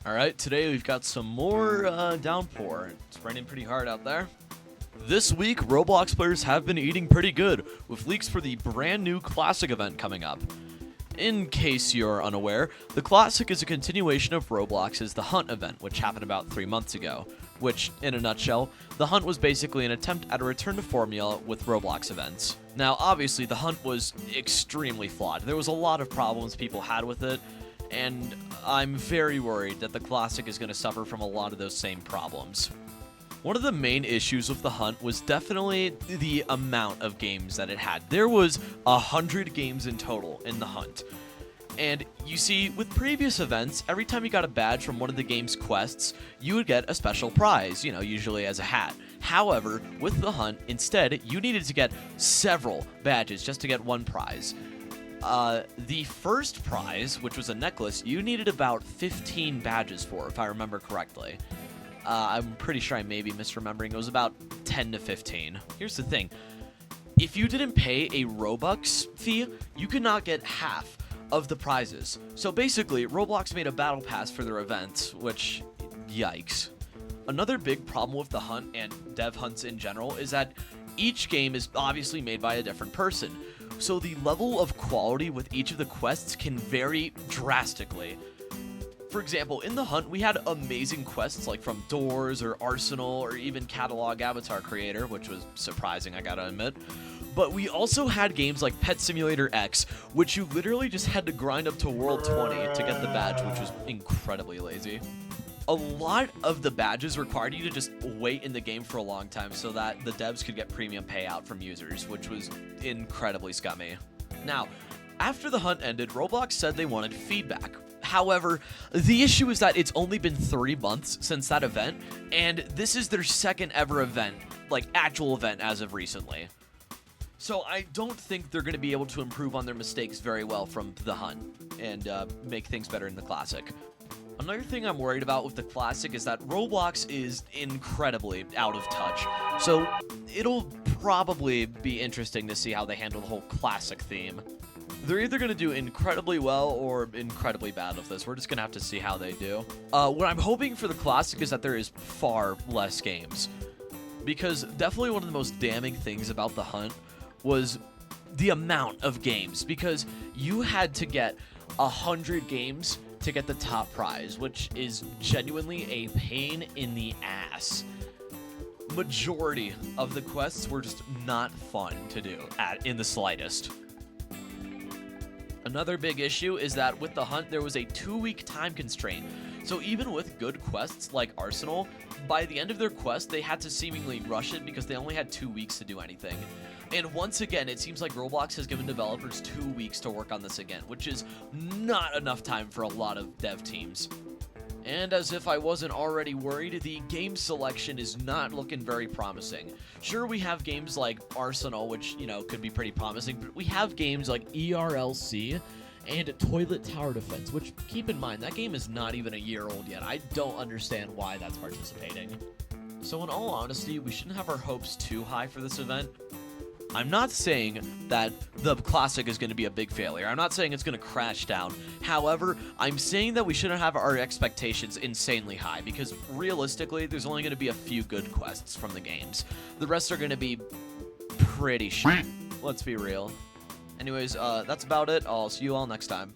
Alright, today we've got some more downpour. It's raining pretty hard out there. This week, Roblox players have been eating pretty good, with leaks for the brand new Classic event coming up. In case you're unaware, the Classic is a continuation of Roblox's The Hunt event, which happened about 3 months ago. Which, in a nutshell, The Hunt was basically an attempt at a return to formula with Roblox events. Now, obviously, The Hunt was extremely flawed. There was a lot of problems people had with it, and I'm very worried that the Classic is going to suffer from a lot of those same problems. One of the main issues with the Hunt was definitely the amount of games that it had. There was 100 games in total in the Hunt. And you see, with previous events, every time you got a badge from one of the game's quests, you would get a special prize, usually as a hat. However, with the Hunt, instead, you needed to get several badges just to get one prize. The first prize, which was a necklace, you needed about 15 badges for, if I remember correctly. I'm pretty sure I may be misremembering. It was about 10 to 15. Here's the thing. If you didn't pay a Robux fee, you could not get half of the prizes. So basically, Roblox made a battle pass for their event, which, yikes. Another big problem with the Hunt and dev hunts in general is that each game is obviously made by a different person. So the level of quality with each of the quests can vary drastically. For example, in the Hunt, we had amazing quests like from Doors or Arsenal or even Catalog Avatar Creator, which was surprising, I gotta admit. But we also had games like Pet Simulator X, which you literally just had to grind up to World 20 to get the badge, which was incredibly lazy. A lot of the badges required you to just wait in the game for a long time so that the devs could get premium payout from users, which was incredibly scummy. Now, after the Hunt ended, Roblox said they wanted feedback. However, the issue is that it's only been 3 months since that event, and this is their second ever event, like actual event as of recently. So I don't think they're going to be able to improve on their mistakes very well from the Hunt and make things better in the Classic. Another thing I'm worried about with the Classic is that Roblox is incredibly out of touch. So it'll probably be interesting to see how they handle the whole Classic theme. They're either going to do incredibly well or incredibly bad with this. We're just going to have to see how they do. What I'm hoping for the Classic is that there is far less games. Because definitely one of the most damning things about the Hunt was the amount of games. Because you had to get 100 games to get the top prize, which is genuinely a pain in the ass. Majority of the quests were just not fun to do in the slightest. Another big issue is that with the Hunt, there was a 2-week time constraint. So even with good quests like Arsenal, by the end of their quest, they had to seemingly rush it because they only had 2 weeks to do anything. And once again, it seems like Roblox has given developers 2 weeks to work on this again, which is not enough time for a lot of dev teams. And as if I wasn't already worried, the game selection is not looking very promising. Sure, we have games like Arsenal, which, could be pretty promising, but we have games like ERLC and Toilet Tower Defense, which, keep in mind, that game is not even a year old yet. I don't understand why that's participating. So in all honesty, we shouldn't have our hopes too high for this event. I'm not saying that the Classic is going to be a big failure. I'm not saying it's going to crash down. However, I'm saying that we shouldn't have our expectations insanely high because realistically, there's only going to be a few good quests from the games. The rest are going to be pretty shit. Let's be real. Anyways, that's about it. I'll see you all next time.